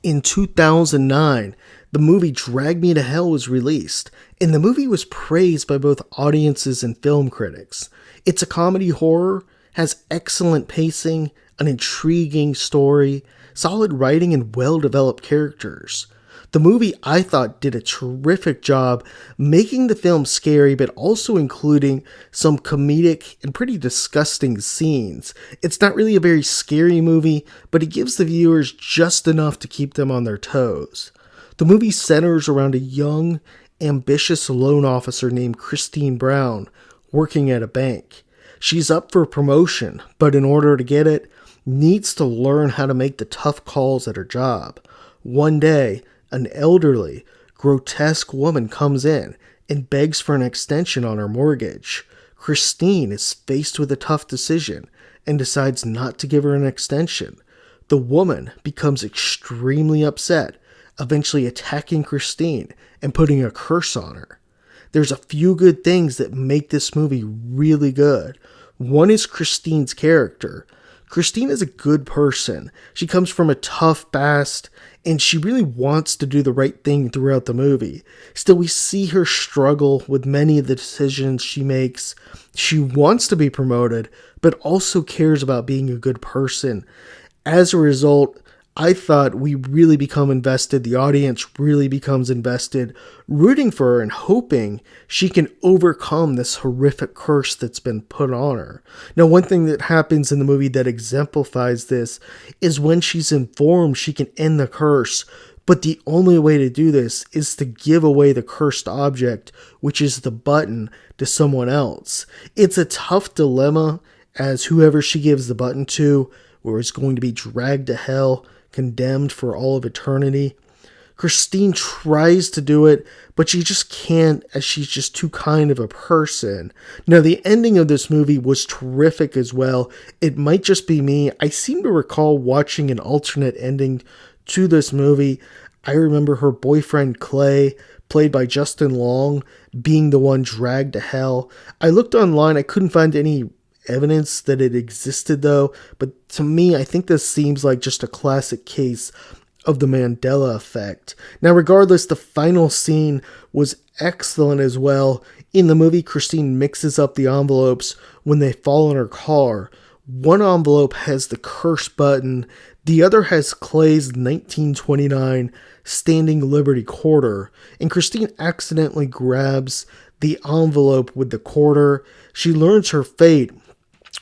In 2009, the movie Drag Me to Hell was released, and the movie was praised by both audiences and film critics. It's a comedy horror, has excellent pacing, an intriguing story, solid writing, and well-developed characters. The movie, I thought, did a terrific job making the film scary, but also including some comedic and pretty disgusting scenes. It's not really a very scary movie, but it gives the viewers just enough to keep them on their toes. The movie centers around a young, ambitious loan officer named Christine Brown working at a bank. She's up for promotion, but in order to get it, needs to learn how to make the tough calls at her job. One day, an elderly, grotesque woman comes in and begs for an extension on her mortgage. Christine is faced with a tough decision and decides not to give her an extension. The woman becomes extremely upset, eventually attacking Christine and putting a curse on her. There's a few good things that make this movie really good. One is Christine's character. Christine is a good person. She comes from a tough past, and she really wants to do the right thing throughout the movie. Still, we see her struggle with many of the decisions she makes. She wants to be promoted, but also cares about being a good person. As a result, I thought we really become invested, the audience really becomes invested, rooting for her and hoping she can overcome this horrific curse that's been put on her. Now, one thing that happens in the movie that exemplifies this is when she's informed she can end the curse, but the only way to do this is to give away the cursed object, which is the button, to someone else. It's a tough dilemma, as whoever she gives the button to, or is going to be dragged to hell, condemned for all of eternity. Christine tries to do it, but she just can't, as she's just too kind of a person. Now, the ending of this movie was terrific as well. It might just be me. I seem to recall watching an alternate ending to this movie. I remember her boyfriend Clay, played by Justin Long, being the one dragged to hell. I looked online, I couldn't find any evidence that it existed though, but to me, I think this seems like just a classic case of the Mandela effect. Now, regardless, the final scene was excellent as well. In the movie, Christine mixes up the envelopes when they fall in her car. One envelope has the curse button, the other has Clay's 1929 Standing Liberty quarter, and Christine accidentally grabs the envelope with the quarter. She learns her fate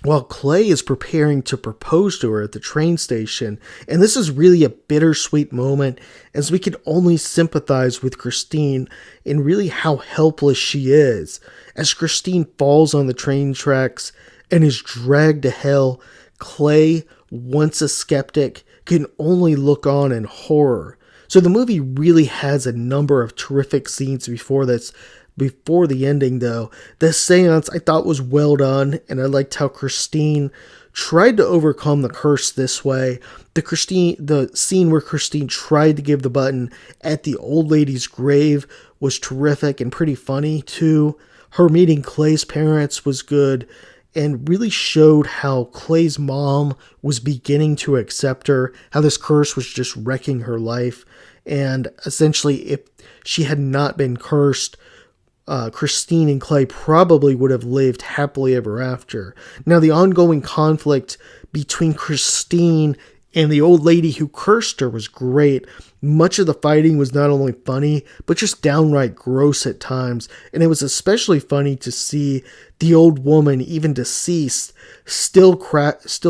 while Clay is preparing to propose to her at the train station, and this is really a bittersweet moment, as we can only sympathize with Christine and really how helpless she is. As Christine falls on the train tracks and is dragged to hell, Clay, once a skeptic, can only look on in horror. So the movie really has a number of terrific scenes before the ending, though. The seance I thought was well done, and I liked how Christine tried to overcome the curse this way. The scene where Christine tried to give the button at the old lady's grave was terrific and pretty funny too. Her meeting Clay's parents was good, and really showed how Clay's mom was beginning to accept her, how this curse was just wrecking her life, and essentially if she had not been cursed, Christine and Clay probably would have lived happily ever after. Now, the ongoing conflict between Christine and the old lady who cursed her was great. Much of the fighting was not only funny, but just downright gross at times, and it was especially funny to see the old woman, even deceased, still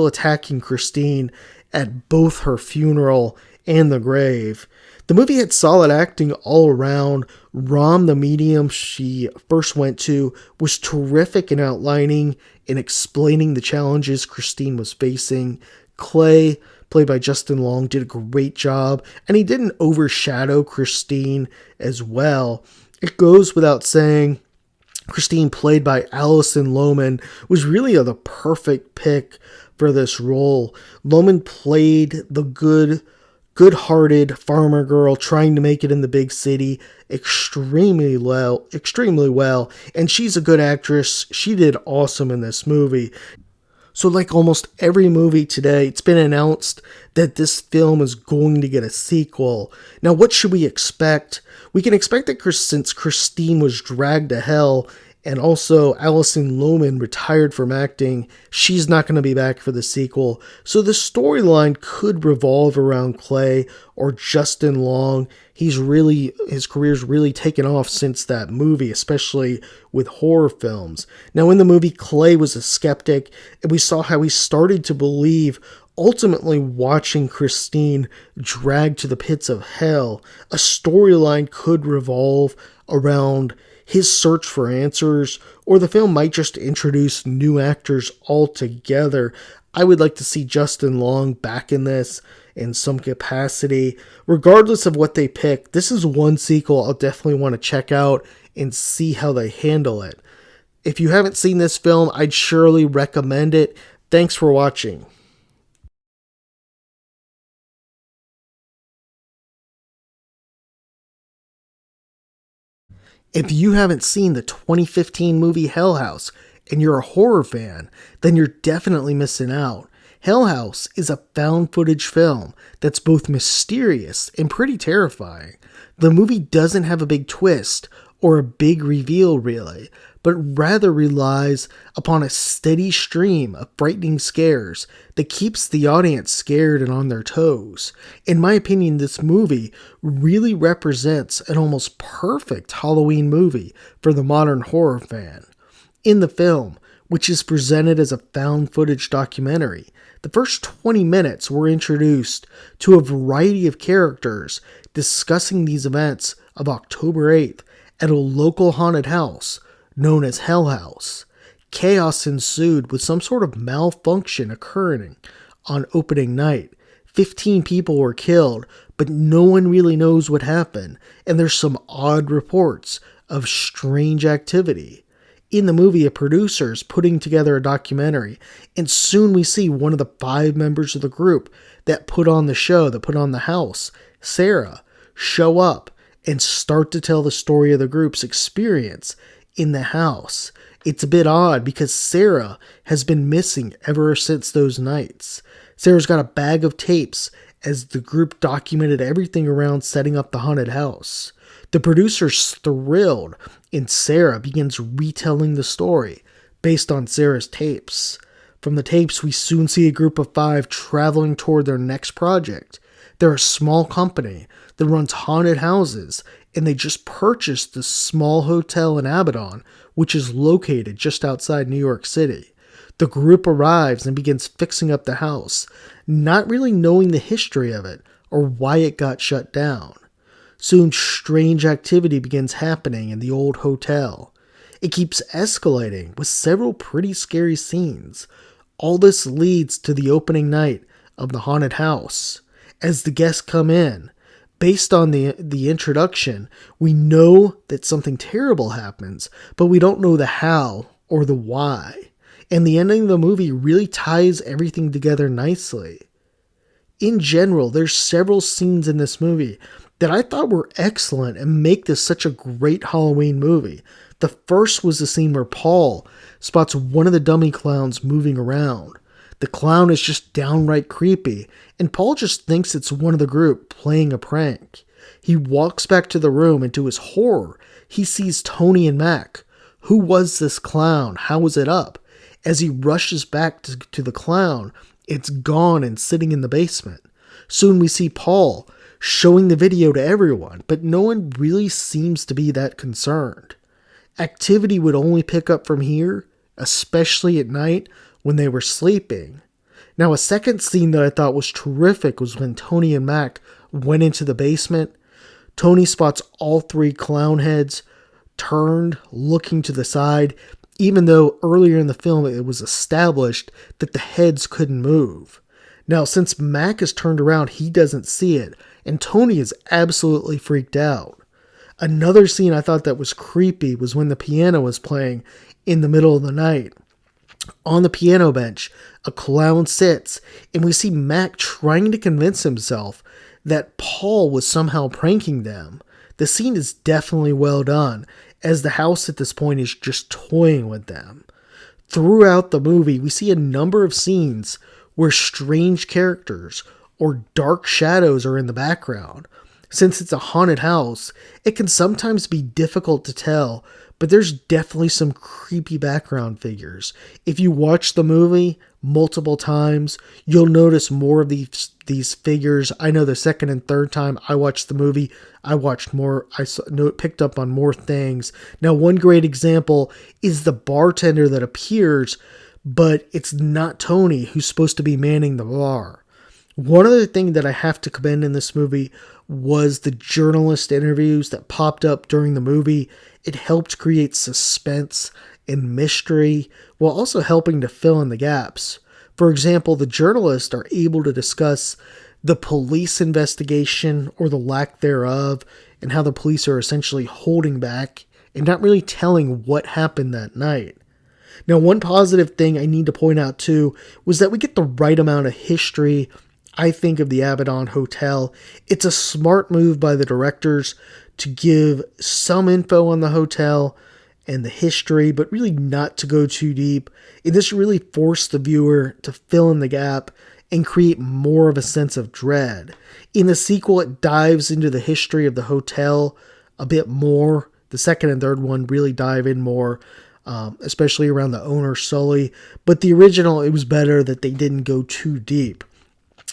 attacking Christine at both her funeral and the grave. The movie had solid acting all around. Rom, the medium she first went to, was terrific in outlining and explaining the challenges Christine was facing. Clay, played by Justin Long, did a great job, and he didn't overshadow Christine as well. It goes without saying, Christine, played by Alison Lohman, was really the perfect pick for this role. Lohman played the good-hearted farmer girl trying to make it in the big city extremely well, and she's a good actress. She did awesome in this movie. So, like almost every movie today, it's been announced that this film is going to get a sequel. Now, what should we expect? We can expect that since Christine was dragged to hell and also Alison Lohman retired from acting, she's not going to be back for the sequel. So the storyline could revolve around Clay or Justin Long. His career's really taken off since that movie, especially with horror films. Now in the movie, Clay was a skeptic, and we saw how he started to believe, ultimately watching Christine dragged to the pits of hell. A storyline could revolve around his search for answers, or the film might just introduce new actors altogether. I would like to see Justin Long back in this in some capacity. Regardless of what they pick, this is one sequel I'll definitely want to check out and see how they handle it. If you haven't seen this film, I'd surely recommend it. Thanks for watching. If you haven't seen the 2015 movie Hell House and you're a horror fan, then you're definitely missing out. Hell House is a found footage film that's both mysterious and pretty terrifying. The movie doesn't have a big twist or a big reveal really, but rather relies upon a steady stream of frightening scares that keeps the audience scared and on their toes. In my opinion, this movie really represents an almost perfect Halloween movie for the modern horror fan. In the film, which is presented as a found footage documentary, the first 20 minutes we're introduced to a variety of characters discussing these events of October 8th at a local haunted house known as Hell House. Chaos ensued with some sort of malfunction occurring on opening night. 15 people were killed, but no one really knows what happened, and there's some odd reports of strange activity. In the movie, a producer is putting together a documentary, and soon we see one of the 5 members of the group that put on the show, that put on the house, Sarah, show up and start to tell the story of the group's experience in the house. It's a bit odd because Sarah has been missing ever since those nights. Sarah's got a bag of tapes as the group documented everything around setting up the haunted house. The producer's thrilled, and Sarah begins retelling the story based on Sarah's tapes. From the tapes, we soon see a group of 5 traveling toward their next project. They're a small company that runs haunted houses, and they just purchased this small hotel in Abaddon, which is located just outside New York City. The group arrives and begins fixing up the house, not really knowing the history of it or why it got shut down. Soon, strange activity begins happening in the old hotel. It keeps escalating with several pretty scary scenes. All this leads to the opening night of the haunted house. As the guests come in, based on the introduction, we know that something terrible happens, but we don't know the how or the why. And the ending of the movie really ties everything together nicely. In general, there's several scenes in this movie that I thought were excellent and make this such a great Halloween movie. The first was the scene where Paul spots one of the dummy clowns moving around. The clown is just downright creepy, and Paul just thinks it's one of the group playing a prank. He walks back to the room, and to his horror, he sees Tony and Mac. Who was this clown? How was it up? As he rushes back to the clown, it's gone and sitting in the basement. Soon we see Paul showing the video to everyone, but no one really seems to be that concerned. Activity would only pick up from here, especially at night when they were sleeping. Now, a second scene that I thought was terrific was when Tony and Mac went into the basement. Tony spots all 3 clown heads turned, looking to the side, even though earlier in the film it was established that the heads couldn't move. Now, since Mac is turned around, he doesn't see it, and Tony is absolutely freaked out. Another scene I thought that was creepy was when the piano was playing in the middle of the night. On the piano bench, a clown sits, and we see Mac trying to convince himself that Paul was somehow pranking them. The scene is definitely well done, as the house at this point is just toying with them. Throughout the movie, we see a number of scenes where strange characters or dark shadows are in the background. Since it's a haunted house, it can sometimes be difficult to tell, but there's definitely some creepy background figures. If you watch the movie multiple times, you'll notice more of these figures. I know the second and third time I watched the movie, I watched more, picked up on more things. Now, one great example is the bartender that appears, but it's not Tony who's supposed to be manning the bar. One other thing that I have to commend in this movie was the journalist interviews that popped up during the movie. It helped create suspense and mystery while also helping to fill in the gaps. For example, the journalists are able to discuss the police investigation or the lack thereof and how the police are essentially holding back and not really telling what happened that night. Now, one positive thing I need to point out too was that we get the right amount of history, I think, of the Abaddon Hotel. It's a smart move by the directors to give some info on the hotel and the history, but really not to go too deep. And this really forced the viewer to fill in the gap and create more of a sense of dread. In the sequel, it dives into the history of the hotel a bit more. The second and third one really dive in more, especially around the owner, Sully. But the original, it was better that they didn't go too deep.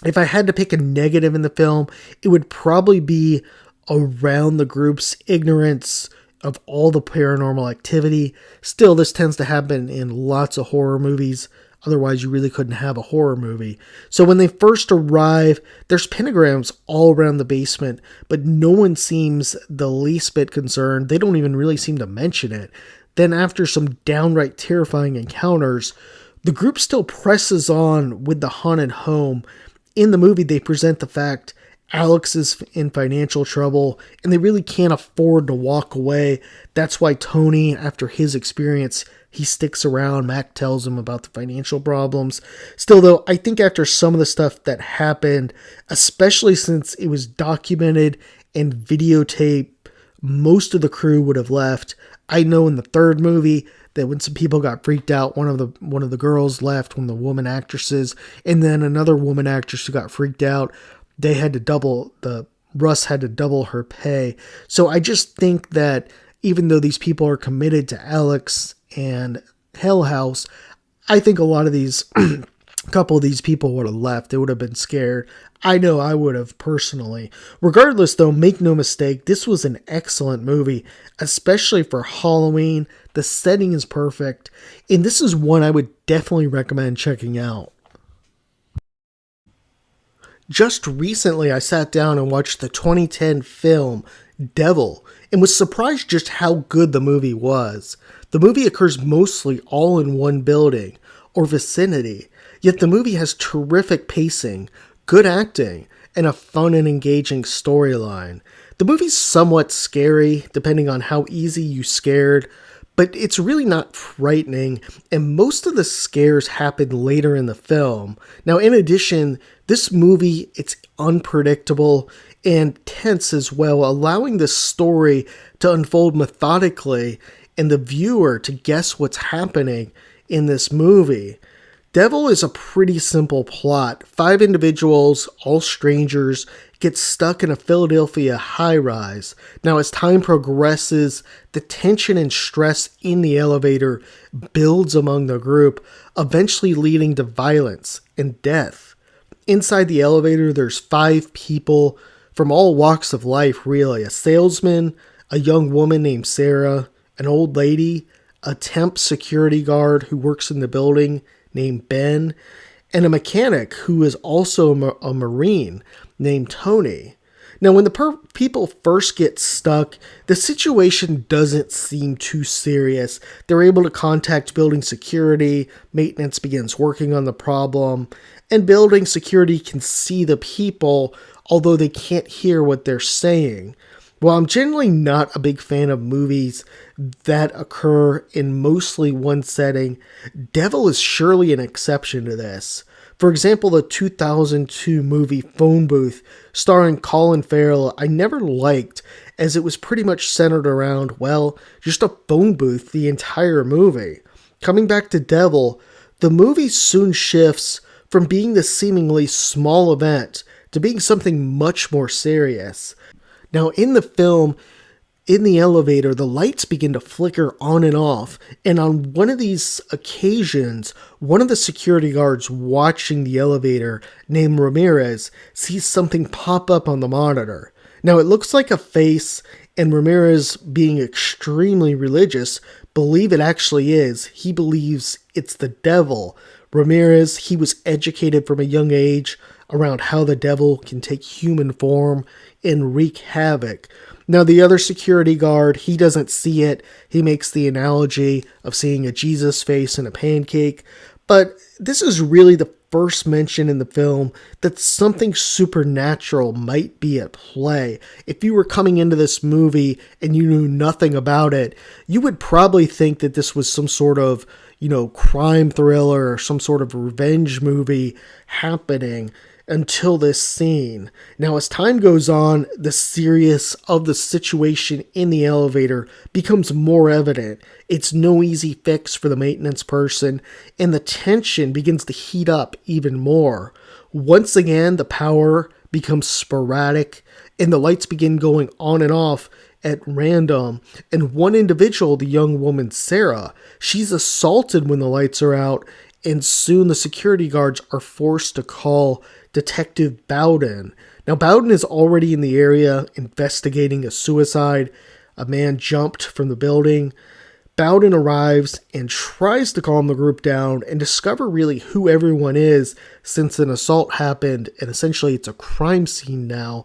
If I had to pick a negative in the film, it would probably be around the group's ignorance of all the paranormal activity. Still, this tends to happen in lots of horror movies. Otherwise, you really couldn't have a horror movie. So when they first arrive, there's pentagrams all around the basement, but no one seems the least bit concerned. They don't even really seem to mention it. Then after some downright terrifying encounters, the group still presses on with the haunted home. In the movie, they present the fact Alex is in financial trouble and they really can't afford to walk away. That's why Tony, after his experience, he sticks around. Mac tells him about the financial problems. Still, though, I think after some of the stuff that happened, especially since it was documented and videotaped, most of the crew would have left. I know in the third movie that when some people got freaked out, one of the girls left, one of the woman actresses, and then another woman actress who got freaked out. Russ had to double her pay. So I just think that even though these people are committed to Alex and Hell House, I think a couple of these people would have left. They would have been scared. I know I would have personally. Regardless, though, make no mistake, this was an excellent movie, especially for Halloween. The setting is perfect, and this is one I would definitely recommend checking out. Just recently, I sat down and watched the 2010 film Devil and was surprised just how good the movie was. The movie occurs mostly all in one building or vicinity, yet the movie has terrific pacing, good acting, and a fun and engaging storyline. The movie's somewhat scary, depending on how easy you scared, but it's really not frightening, and most of the scares happen later in the film. Now, in addition, this movie, it's unpredictable and tense as well, allowing the story to unfold methodically and the viewer to guess what's happening in this movie. Devil is a pretty simple plot. 5 individuals, all strangers, get stuck in a Philadelphia high-rise. Now, as time progresses, the tension and stress in the elevator builds among the group, eventually leading to violence and death. Inside the elevator, there's 5 people from all walks of life, really. A salesman, a young woman named Sarah, an old lady, a temp security guard who works in the building named Ben, and a mechanic who is also a Marine named Tony. Now, when the people first get stuck, the situation doesn't seem too serious. They're able to contact building security, maintenance begins working on the problem, and building security can see the people, although they can't hear what they're saying. While I'm generally not a big fan of movies that occur in mostly one setting, Devil is surely an exception to this. For example, the 2002 movie Phone Booth, starring Colin Farrell, I never liked, as it was pretty much centered around, well, just a phone booth the entire movie. Coming back to Devil, the movie soon shifts from being this seemingly small event to being something much more serious. Now, in the film, in the elevator, the lights begin to flicker on and off, and on one of these occasions, one of the security guards watching the elevator, named Ramirez, sees something pop up on the monitor. Now, it looks like a face, and Ramirez, being extremely religious, believe it actually is. He believes it's the devil. Ramirez, he was educated from a young age around how the devil can take human form and wreak havoc. Now, the other security guard, he doesn't see it. He makes the analogy of seeing a Jesus face in a pancake. But this is really the first mention in the film that something supernatural might be at play. If you were coming into this movie and you knew nothing about it, you would probably think that this was some sort of, crime thriller or some sort of revenge movie happening until this scene. Now, as time goes on, the seriousness of the situation in the elevator becomes more evident. It's no easy fix for the maintenance person, and the tension begins to heat up even more. Once again, the power becomes sporadic, and the lights begin going on and off at random. And one individual, the young woman Sarah, she's assaulted when the lights are out, and soon the security guards are forced to call Detective Bowden. Now, Bowden is already in the area investigating a suicide. A man jumped from the building. Bowden arrives and tries to calm the group down and discover really who everyone is, since an assault happened and essentially it's a crime scene now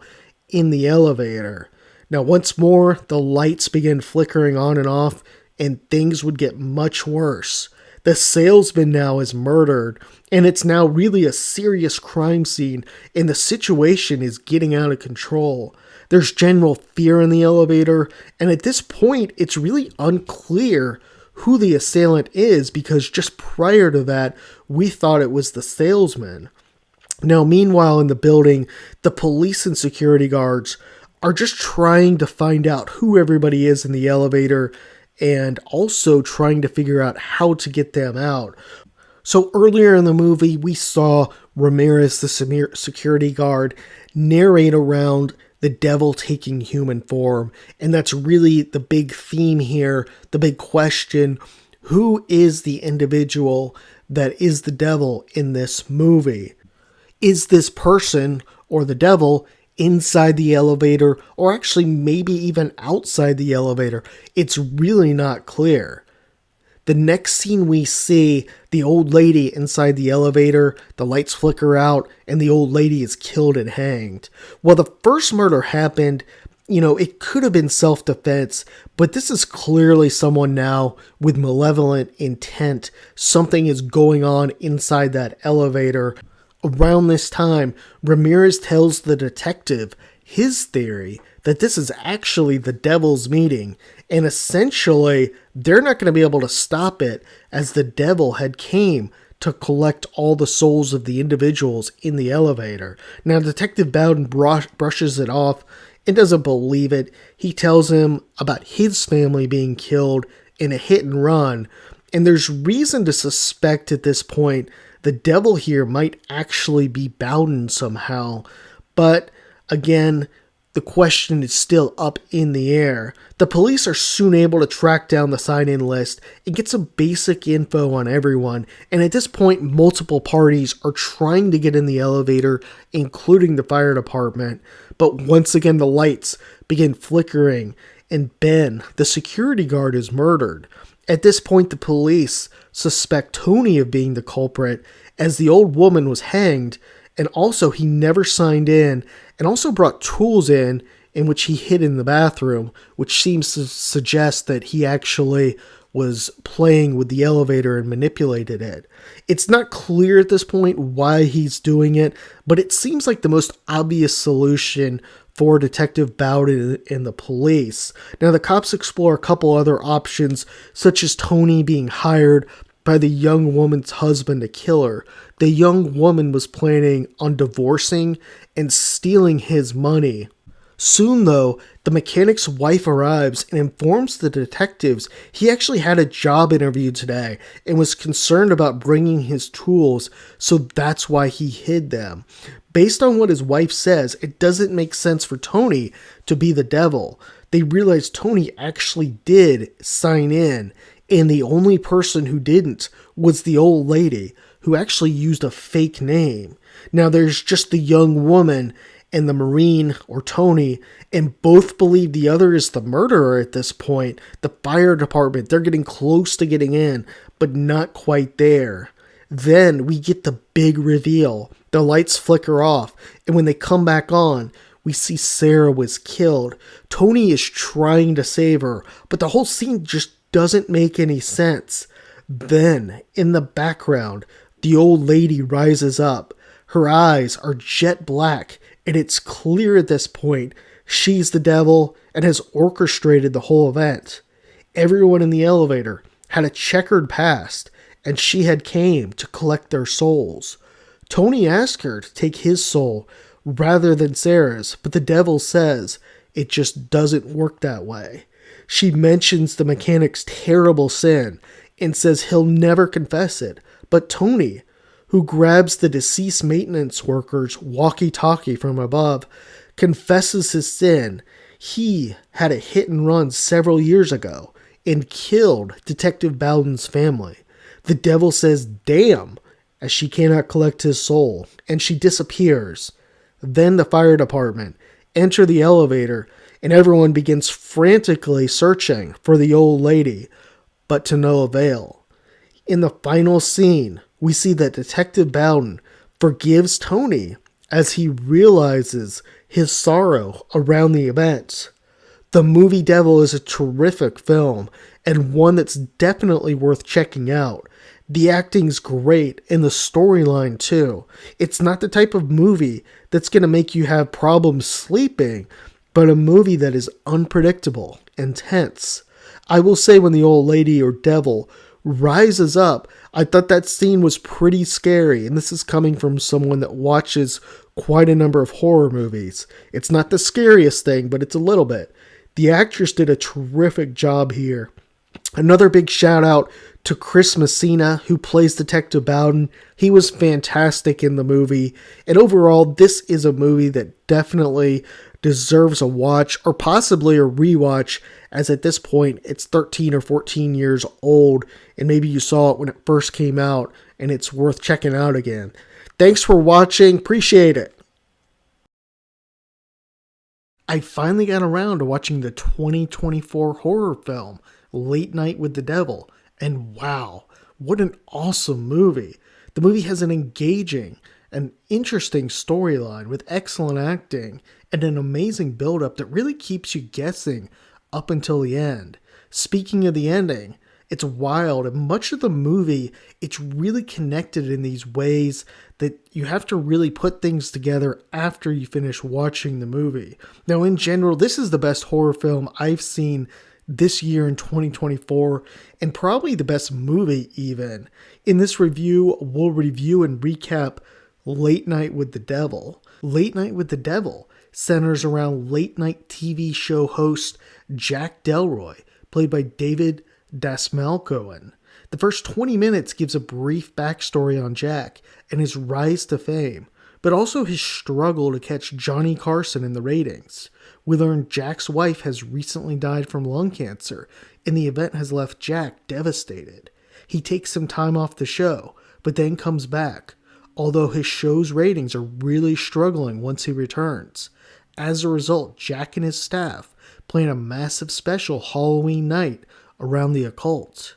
in the elevator. Now, once more, the lights begin flickering on and off, and things would get much worse. The salesman now is murdered, and it's now really a serious crime scene, and the situation is getting out of control. There's general fear in the elevator, and at this point, it's really unclear who the assailant is, because just prior to that, we thought it was the salesman. Now, meanwhile, in the building, the police and security guards are just trying to find out who everybody is in the elevator, and also trying to figure out how to get them out. So earlier in the movie, we saw Ramirez, the security guard, narrate around the devil taking human form. And that's really the big theme here, the big question: who is the individual that is the devil in this movie? Is this person, or the devil, inside the elevator, or actually maybe even outside the elevator? It's really not clear. The next scene we see, the old lady inside the elevator, the lights flicker out, and the old lady is killed and hanged. Well, the first murder happened, it could have been self-defense, but this is clearly someone now with malevolent intent. Something is going on inside that elevator. Around this time, Ramirez tells the detective his theory that this is actually the devil's meeting, and essentially they're not going to be able to stop it, as the devil had came to collect all the souls of the individuals in the elevator. Now, Detective Bowden brushes it off and doesn't believe it. He tells him about his family being killed in a hit and run, and there's reason to suspect at this point the devil here might actually be Bowden somehow. But again, the question is still up in the air. The police are soon able to track down the sign-in list and get some basic info on everyone. And at this point, multiple parties are trying to get in the elevator, including the fire department. But once again, the lights begin flickering, and Ben, the security guard, is murdered. At this point, the police suspect Tony of being the culprit, as the old woman was hanged, and also he never signed in, and also brought tools in which he hid in the bathroom, which seems to suggest that he actually was playing with the elevator and manipulated it. It's not clear at this point why he's doing it, but it seems like the most obvious solution for Detective Bowden and the police. Now, the cops explore a couple other options, such as Tony being hired by the young woman's husband to kill her. The young woman was planning on divorcing and stealing his money. Soon, though, the mechanic's wife arrives and informs the detectives he actually had a job interview today and was concerned about bringing his tools, so that's why he hid them. Based on what his wife says, it doesn't make sense for Tony to be the devil. They realize Tony actually did sign in, and the only person who didn't was the old lady, who actually used a fake name. Now there's just the young woman and the Marine, or Tony, and both believe the other is the murderer at this point. The fire department, they're getting close to getting in, but not quite there. Then we get the big reveal. The lights flicker off, and when they come back on, we see Sarah was killed. Tony is trying to save her, but the whole scene just doesn't make any sense. Then, in the background, the old lady rises up. Her eyes are jet black, and it's clear at this point she's the devil and has orchestrated the whole event. Everyone in the elevator had a checkered past, and she had came to collect their souls. Tony asked her to take his soul rather than Sarah's, but the devil says it just doesn't work that way. She mentions the mechanic's terrible sin and says he'll never confess it, but Tony, who grabs the deceased maintenance worker's walkie-talkie from above, confesses his sin. He had a hit and run several years ago and killed Detective Bowden's family. The devil says, "Damn," as she cannot collect his soul, and she disappears. Then the fire department enter the elevator, and everyone begins frantically searching for the old lady, but to no avail. In the final scene, we see that Detective Bowden forgives Tony as he realizes his sorrow around the event. The movie Devil is a terrific film and one that's definitely worth checking out. The acting's great and the storyline too. It's not the type of movie that's going to make you have problems sleeping, but a movie that is unpredictable and tense. I will say when the old lady or devil rises up, I thought that scene was pretty scary, and this is coming from someone that watches quite a number of horror movies. It's not the scariest thing, but it's a little bit. The actress did a terrific job here. Another big shout out to Chris Messina, who plays Detective Bowden. He was fantastic in the movie, and overall, this is a movie that definitely deserves a watch, or possibly a rewatch, as at this point, it's 13 or 14 years old, and maybe you saw it when it first came out, and it's worth checking out again. Thanks for watching. Appreciate it. I finally got around to watching the 2024 horror film, Late Night with the Devil, and wow, what an awesome movie. The movie has an engaging and interesting storyline with excellent acting and an amazing build-up that really keeps you guessing up until the end. Speaking of the ending, it's wild, and much of the movie, it's really connected in these ways that you have to really put things together after you finish watching the movie. Now, in general, this is the best horror film I've seen this year in 2024, and probably the best movie even. In this review, we'll review and recap Late Night with the Devil. Late Night with the Devil centers around late night TV show host Jack Delroy, played by David Dasmalcoen. The first 20 minutes gives a brief backstory on Jack and his rise to fame, but also his struggle to catch Johnny Carson in the ratings. We learn Jack's wife has recently died from lung cancer, and the event has left Jack devastated. He takes some time off the show, but then comes back, although his show's ratings are really struggling once he returns. As a result, Jack and his staff plan a massive special Halloween night around the occult.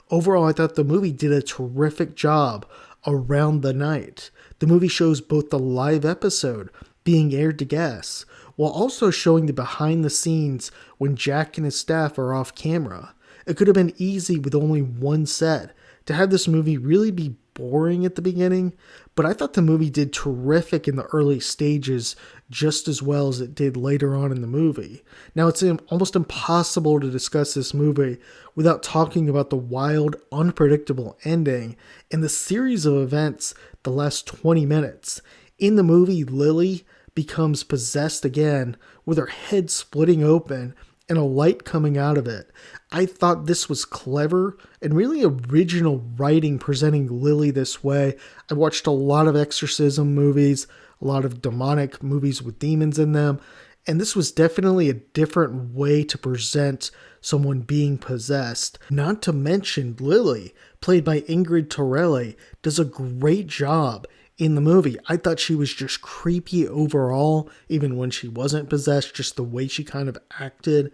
Overall, I thought the movie did a terrific job around the night. The movie shows both the live episode being aired to guests, while also showing the behind the scenes when Jack and his staff are off camera. It could have been easy with only one set to have this movie really be boring at the beginning, but I thought the movie did terrific in the early stages just as well as it did later on in the movie. Now, it's almost impossible to discuss this movie without talking about the wild, unpredictable ending and the series of events the last 20 minutes. In the movie, Lily becomes possessed again with her head splitting open and a light coming out of it. I thought this was clever and really original writing presenting Lily this way. I watched a lot of exorcism movies, a lot of demonic movies with demons in them, and this was definitely a different way to present someone being possessed. Not to mention Lily, played by Ingrid Torelli, does a great job in the movie. I thought she was just creepy overall, even when she wasn't possessed, just the way she kind of acted.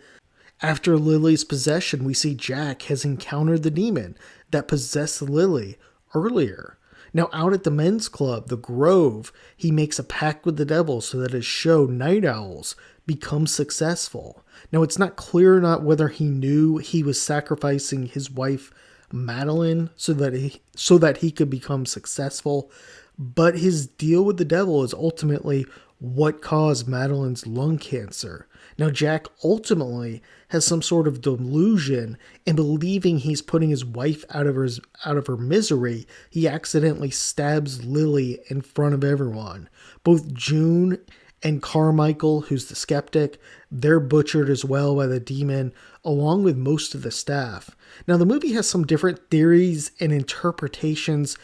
After Lily's possession, we see Jack has encountered the demon that possessed Lily earlier. Now, out at the men's club, the Grove, he makes a pact with the devil so that his show, Night Owls, becomes successful. Now, it's not clear or not whether he knew he was sacrificing his wife, Madeline, so that he could become successful, but his deal with the devil is ultimately what caused Madeline's lung cancer. Now, Jack ultimately has some sort of delusion, and believing he's putting his wife out of her misery, he accidentally stabs Lily in front of everyone. Both June and Carmichael, who's the skeptic, they're butchered as well by the demon, along with most of the staff. Now, the movie has some different theories and interpretations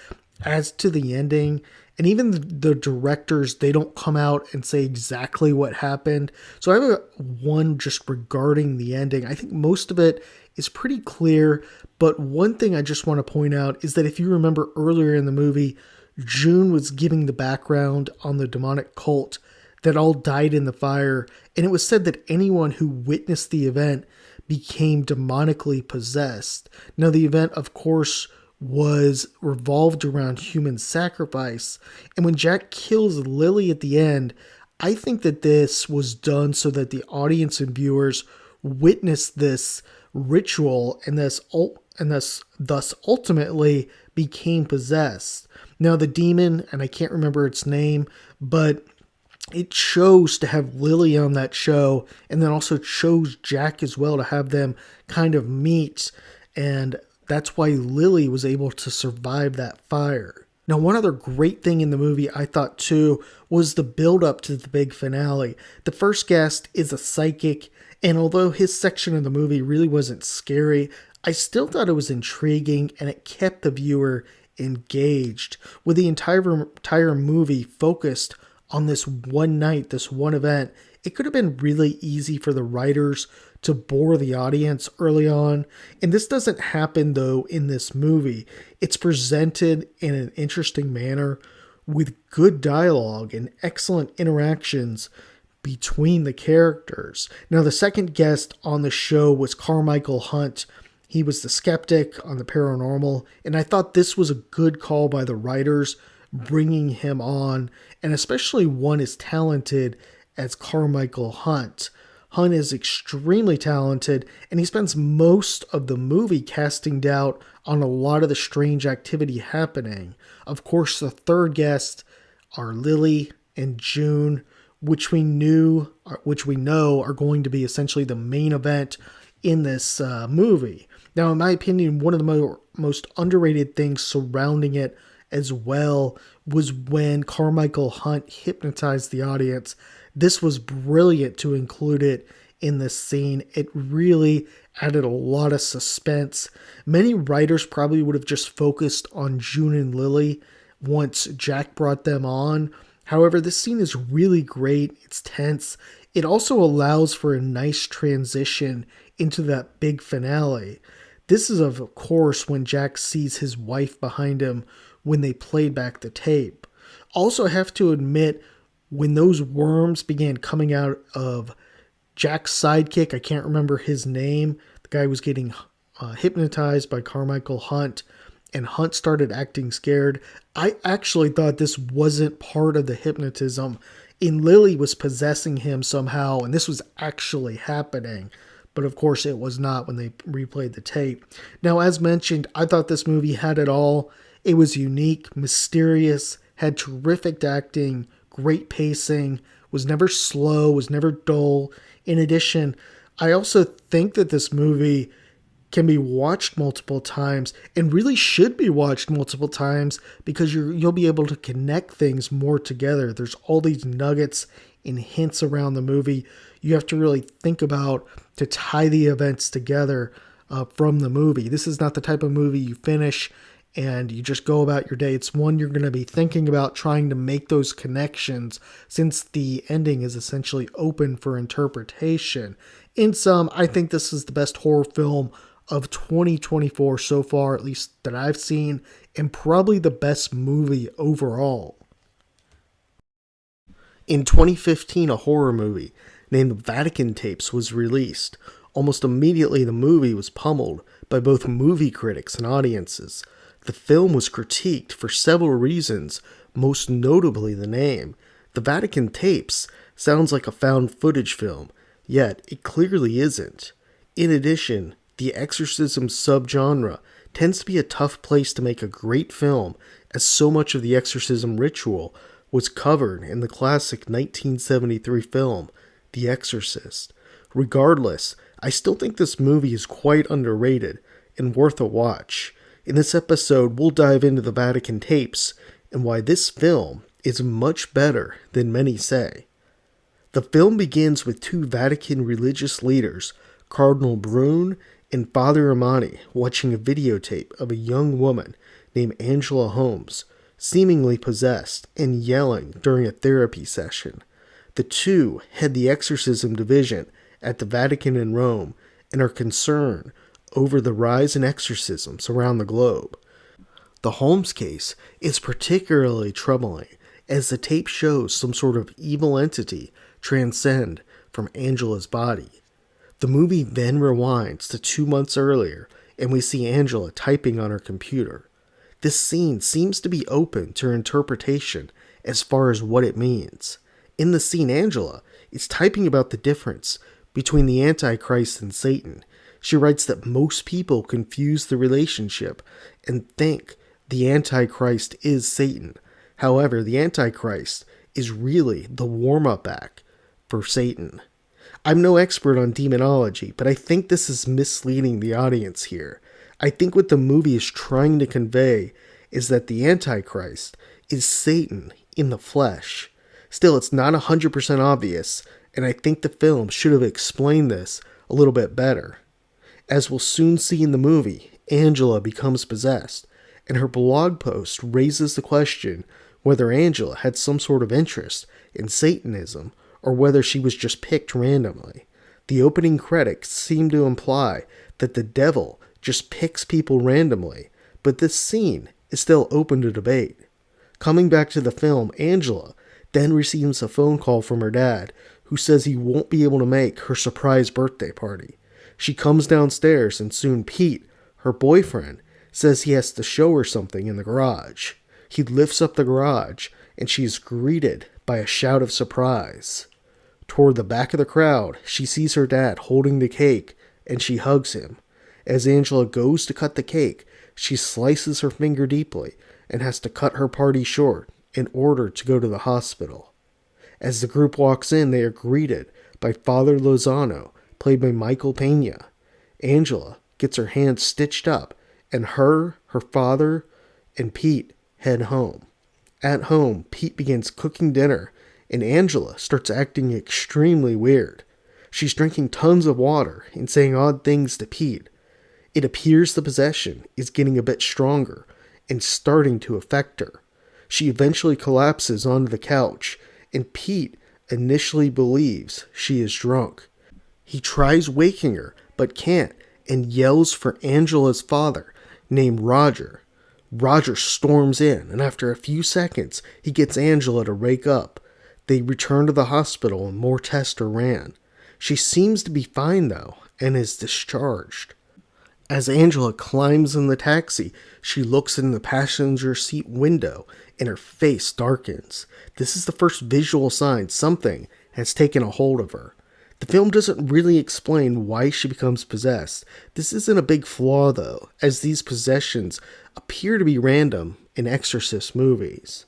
as to the ending, and even the directors, they don't come out and say exactly what happened. So I have one just regarding the ending. I think most of it is pretty clear, but one thing I just want to point out is that if you remember earlier in the movie, June was giving the background on the demonic cult that all died in the fire, and it was said that anyone who witnessed the event became demonically possessed. Now, the event, of course, was revolved around human sacrifice. And when Jack kills Lily at the end, I think that this was done so that the audience and viewers witnessed this ritual and thus ultimately became possessed. Now, the demon, and I can't remember its name, but it chose to have Lily on that show, and then also chose Jack as well to have them kind of meet, and that's why Lily was able to survive that fire. Now, one other great thing in the movie I thought too was the build up to the big finale. The first guest is a psychic, and although his section of the movie really wasn't scary, I still thought it was intriguing and it kept the viewer engaged, with the entire movie focused on this one night, this one event. It could have been really easy for the writers to bore the audience early on. And this doesn't happen, though, in this movie. It's presented in an interesting manner with good dialogue and excellent interactions between the characters. Now, the second guest on the show was Carmichael Hunt. He was the skeptic on the paranormal, and I thought this was a good call by the writers bringing him on, and especially one as talented as Carmichael Hunt. Hunt is extremely talented, and he spends most of the movie casting doubt on a lot of the strange activity happening. Of course, the third guest are Lily and June, which we know are going to be essentially the main event in this movie. Now, in my opinion, one of the most underrated things surrounding it as well was when Carmichael Hunt hypnotized the audience. This was brilliant to include it in this scene. It really added a lot of suspense. Many writers probably would have just focused on June and Lily once Jack brought them on. However, this scene is really great. It's tense. It also allows for a nice transition into that big finale. This is, of course, when Jack sees his wife behind him when they played back the tape. Also, I have to admit, when those worms began coming out of Jack's sidekick, I can't remember his name, the guy was getting hypnotized by Carmichael Hunt, and Hunt started acting scared. I actually thought this wasn't part of the hypnotism, and Lily was possessing him somehow, and this was actually happening. But of course it was not when they replayed the tape. Now, as mentioned, I thought this movie had it all. It was unique, mysterious, had terrific acting, great pacing, was never slow, was never dull. In addition, I also think that this movie can be watched multiple times and really should be watched multiple times because you'll be able to connect things more together. There's all these nuggets and hints around the movie you have to really think about to tie the events together from the movie. This is not the type of movie you finish and you just go about your day. It's one you're going to be thinking about trying to make those connections since the ending is essentially open for interpretation. In sum, I think this is the best horror film of 2024 so far, at least that I've seen, and probably the best movie overall. In 2015, a horror movie named The Vatican Tapes was released. Almost immediately, the movie was pummeled by both movie critics and audiences. The film was critiqued for several reasons, most notably the name. The Vatican Tapes sounds like a found footage film, yet it clearly isn't. In addition, the exorcism subgenre tends to be a tough place to make a great film, as so much of the exorcism ritual was covered in the classic 1973 film, The Exorcist. Regardless, I still think this movie is quite underrated and worth a watch. In this episode, we'll dive into the Vatican Tapes and why this film is much better than many say. The film begins with two Vatican religious leaders, Cardinal Brune and Father Amani, watching a videotape of a young woman named Angela Holmes, seemingly possessed and yelling during a therapy session. The two head the exorcism division at the Vatican in Rome and are concerned over the rise in exorcisms around the globe. The Holmes case is particularly troubling, as the tape shows some sort of evil entity transcend from Angela's body. The movie then rewinds to 2 months earlier, and we see Angela typing on her computer. This scene seems to be open to interpretation as far as what it means. In the scene, Angela is typing about the difference between the Antichrist and Satan. She writes that most people confuse the relationship and think the Antichrist is Satan. However, the Antichrist is really the warm-up act for Satan. I'm no expert on demonology, but I think this is misleading the audience here. I think what the movie is trying to convey is that the Antichrist is Satan in the flesh. Still, it's not 100% obvious, and I think the film should have explained this a little bit better. As we'll soon see in the movie, Angela becomes possessed, and her blog post raises the question whether Angela had some sort of interest in Satanism or whether she was just picked randomly. The opening credits seem to imply that the devil just picks people randomly, but this scene is still open to debate. Coming back to the film, Angela then receives a phone call from her dad, who says he won't be able to make her surprise birthday party. She comes downstairs, and soon Pete, her boyfriend, says he has to show her something in the garage. He lifts up the garage, and she is greeted by a shout of surprise. Toward the back of the crowd, she sees her dad holding the cake, and she hugs him. As Angela goes to cut the cake, she slices her finger deeply and has to cut her party short in order to go to the hospital. As the group walks in, they are greeted by Father Lozano, played by Michael Pena. Angela gets her hand stitched up, and her father, and Pete head home. At home, Pete begins cooking dinner, and Angela starts acting extremely weird. She's drinking tons of water and saying odd things to Pete. It appears the possession is getting a bit stronger and starting to affect her. She eventually collapses onto the couch, and Pete initially believes she is drunk. He tries waking her, but can't, and yells for Angela's father, named Roger. Roger storms in, and after a few seconds, he gets Angela to wake up. They return to the hospital, and more tests are ran. She seems to be fine, though, and is discharged. As Angela climbs in the taxi, she looks in the passenger seat window, and her face darkens. This is the first visual sign something has taken a hold of her. The film doesn't really explain why she becomes possessed. This isn't a big flaw, though, as these possessions appear to be random in exorcist movies.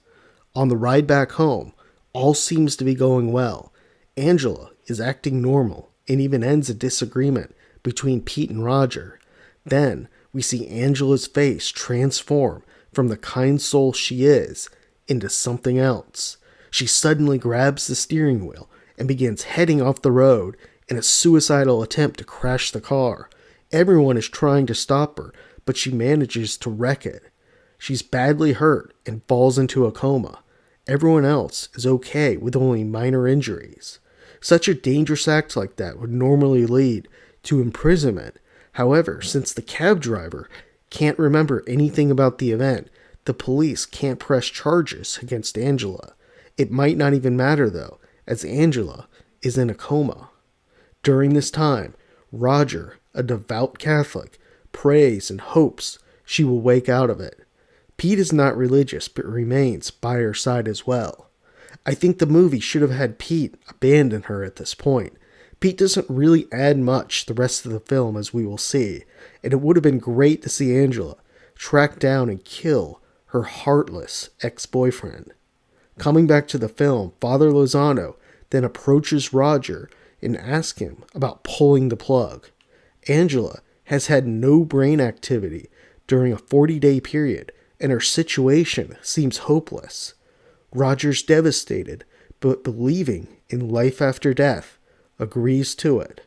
On the ride back home, all seems to be going well. Angela is acting normal and even ends a disagreement between Pete and Roger. Then we see Angela's face transform from the kind soul she is into something else. She suddenly grabs the steering wheel and begins heading off the road in a suicidal attempt to crash the car. Everyone is trying to stop her, but she manages to wreck it. She's badly hurt and falls into a coma. Everyone else is okay with only minor injuries. Such a dangerous act like that would normally lead to imprisonment. However, since the cab driver can't remember anything about the event, the police can't press charges against Angela. It might not even matter though, as Angela is in a coma. During this time, Roger, a devout Catholic, prays and hopes she will wake out of it. Pete is not religious but remains by her side as well. I think the movie should have had Pete abandon her at this point. Pete doesn't really add much the rest of the film, as we will see, and it would have been great to see Angela track down and kill her heartless ex-boyfriend. Coming back to the film, Father Lozano then approaches Roger and asks him about pulling the plug. Angela has had no brain activity during a 40-day period, and her situation seems hopeless. Roger's devastated, but believing in life after death, agrees to it.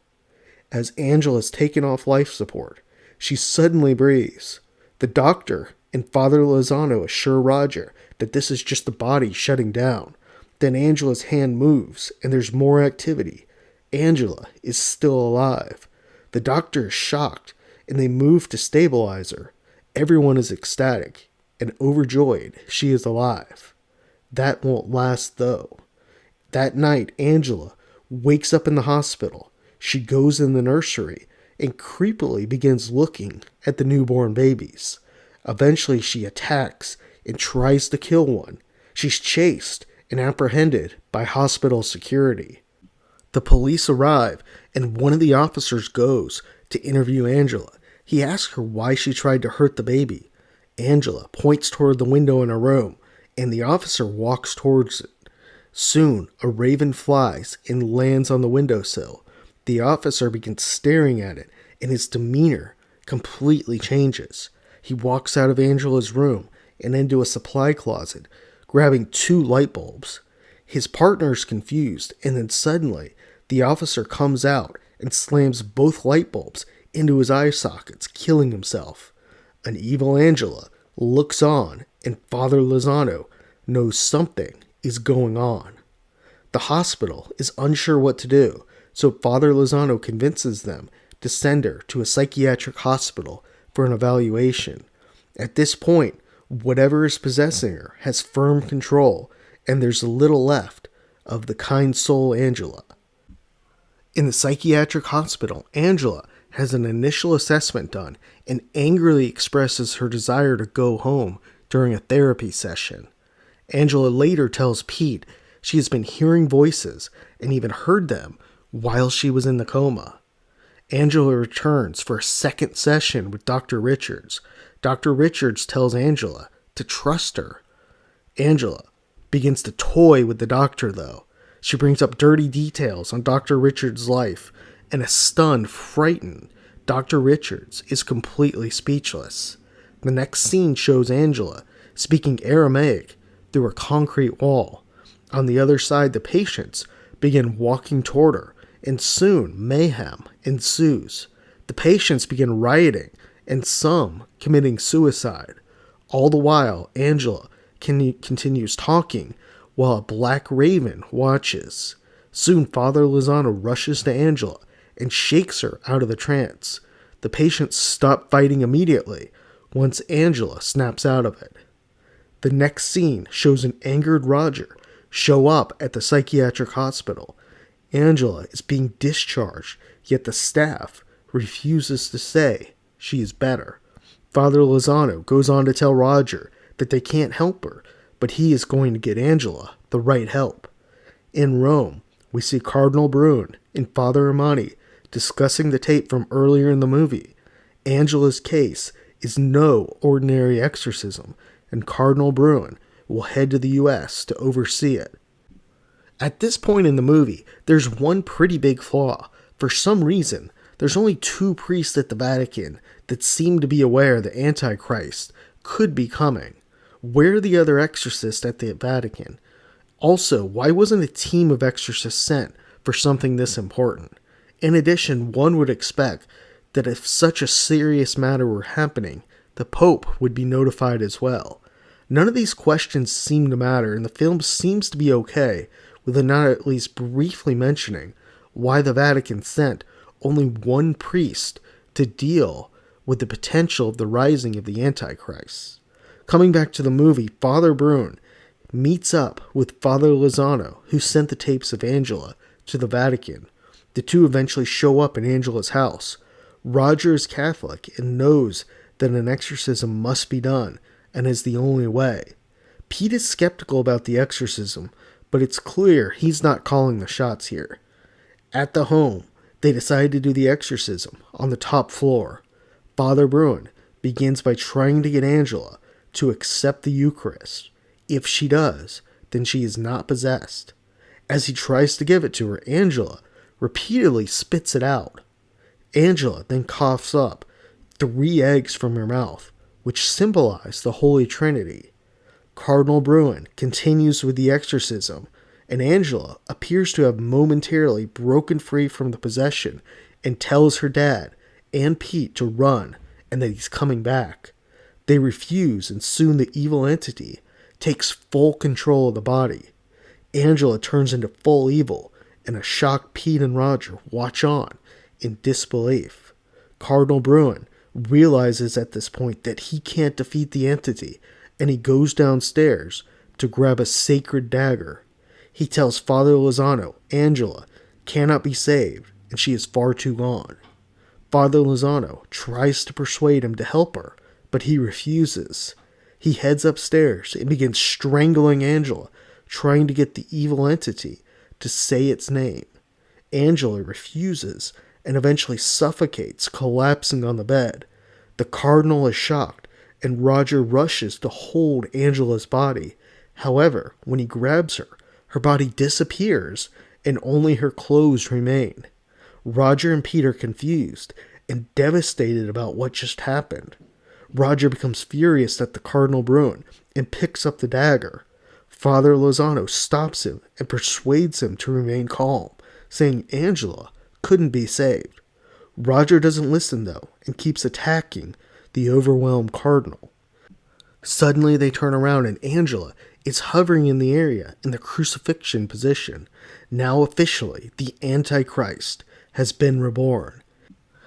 As Angela is taken off life support, she suddenly breathes. The doctor and Father Lozano assure Roger that this is just the body shutting down. Then Angela's hand moves, and there's more activity. Angela is still alive. The doctor is shocked, and they move to stabilize her. Everyone is ecstatic and overjoyed she is alive. That won't last though. That night, Angela wakes up in the hospital. She goes in the nursery and creepily begins looking at the newborn babies. Eventually, she attacks and tries to kill one. She's chased and apprehended by hospital security. The police arrive, and one of the officers goes to interview Angela. He asks her why she tried to hurt the baby. Angela points toward the window in her room, and the officer walks towards it. Soon, a raven flies and lands on the windowsill. The officer begins staring at it, and his demeanor completely changes. He walks out of Angela's room and into a supply closet, grabbing 2 light bulbs. His partner is confused, and then suddenly, the officer comes out and slams both light bulbs into his eye sockets, killing himself. An evil Angela looks on, and Father Lozano knows something is going on. The hospital is unsure what to do, so Father Lozano convinces them to send her to a psychiatric hospital for an evaluation. At this point, whatever is possessing her has firm control, and there's little left of the kind soul Angela. In the psychiatric hospital, Angela has an initial assessment done and angrily expresses her desire to go home during a therapy session. Angela later tells Pete she has been hearing voices and even heard them while she was in the coma. Angela returns for a second session with Dr. Richards. Dr. Richards tells Angela to trust her. Angela begins to toy with the doctor, though. She brings up dirty details on Dr. Richards' life, and a stunned, frightened Dr. Richards is completely speechless. The next scene shows Angela speaking Aramaic through a concrete wall. On the other side, the patients begin walking toward her, and soon mayhem ensues. The patients begin rioting, and some committing suicide. All the while, Angela continues talking while a black raven watches. Soon, Father Lozano rushes to Angela and shakes her out of the trance. The patients stop fighting immediately once Angela snaps out of it. The next scene shows an angered Roger show up at the psychiatric hospital. Angela is being discharged, yet the staff refuses to say she is better. Father Lozano goes on to tell Roger that they can't help her, but he is going to get Angela the right help. In Rome, we see Cardinal Brune and Father Amani discussing the tape from earlier in the movie. Angela's case is no ordinary exorcism, and Cardinal Brune will head to the U.S. to oversee it. At this point in the movie, there's one pretty big flaw. For some reason, there's only 2 priests at the Vatican that seem to be aware the Antichrist could be coming. Where are the other exorcists at the Vatican? Also, why wasn't a team of exorcists sent for something this important? In addition, one would expect that if such a serious matter were happening, the Pope would be notified as well. None of these questions seem to matter, and the film seems to be okay with it not at least briefly mentioning why the Vatican sent only one priest to deal with the potential of the rising of the Antichrist. Coming back to the movie, Father Brune meets up with Father Lozano, who sent the tapes of Angela to the Vatican. The two eventually show up in Angela's house. Roger is Catholic and knows that an exorcism must be done and is the only way. Pete is skeptical about the exorcism, but it's clear he's not calling the shots here. At the home, they decide to do the exorcism on the top floor. Father Brune begins by trying to get Angela to accept the Eucharist. If she does, then she is not possessed. As he tries to give it to her, Angela repeatedly spits it out. Angela then coughs up 3 eggs from her mouth, which symbolize the Holy Trinity. Cardinal Brune continues with the exorcism, and Angela appears to have momentarily broken free from the possession and tells her dad and Pete to run and that he's coming back. They refuse, and soon the evil entity takes full control of the body. Angela turns into full evil, and a shocked Pete and Roger watch on in disbelief. Cardinal Brune realizes at this point that he can't defeat the entity, and he goes downstairs to grab a sacred dagger. He tells Father Lozano Angela cannot be saved, and she is far too gone. Father Lozano tries to persuade him to help her, but he refuses. He heads upstairs and begins strangling Angela, trying to get the evil entity to say its name. Angela refuses and eventually suffocates, collapsing on the bed. The cardinal is shocked, and Roger rushes to hold Angela's body. However, when he grabs her, her body disappears and only her clothes remain. Roger and Pete are confused and devastated about what just happened. Roger becomes furious at the Cardinal Brune and picks up the dagger. Father Lozano stops him and persuades him to remain calm, saying Angela couldn't be saved. Roger doesn't listen though and keeps attacking the overwhelmed Cardinal. Suddenly they turn around and Angela is hovering in the area in the crucifixion position. Now officially, the Antichrist has been reborn.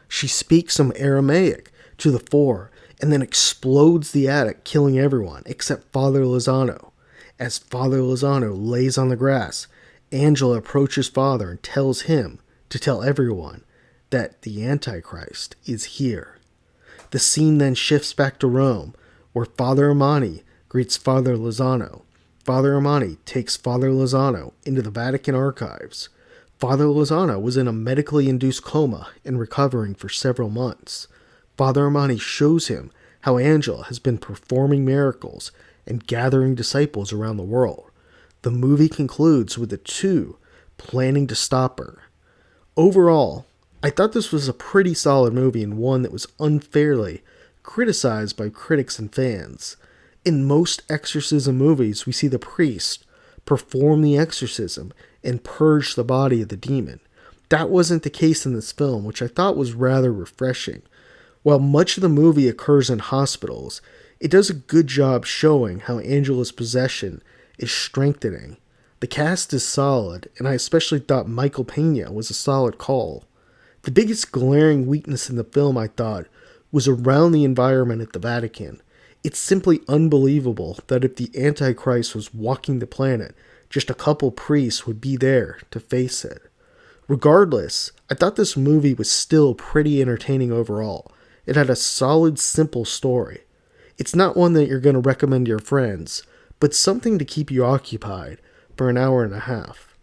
She speaks some Aramaic to the four and then explodes the attic, killing everyone except Father Lozano. As Father Lozano lays on the grass, Angela approaches Father and tells him to tell everyone that the Antichrist is here. The scene then shifts back to Rome, where Father Amani greets Father Lozano. Father Amani takes Father Lozano into the Vatican archives. Father Lozano was in a medically induced coma and recovering for several months. Father Amani shows him how Angela has been performing miracles and gathering disciples around the world. The movie concludes with the two planning to stop her. Overall, I thought this was a pretty solid movie and one that was unfairly criticized by critics and fans. In most exorcism movies, we see the priest perform the exorcism and purge the body of the demon. That wasn't the case in this film, which I thought was rather refreshing. While much of the movie occurs in hospitals, it does a good job showing how Angela's possession is strengthening. The cast is solid, and I especially thought Michael Pena was a solid call. The biggest glaring weakness in the film, I thought, was around the environment at the Vatican. It's simply unbelievable that if the Antichrist was walking the planet, just a couple priests would be there to face it. Regardless, I thought this movie was still pretty entertaining overall. It had a solid, simple story. It's not one that you're going to recommend to your friends, but something to keep you occupied for an hour and a half.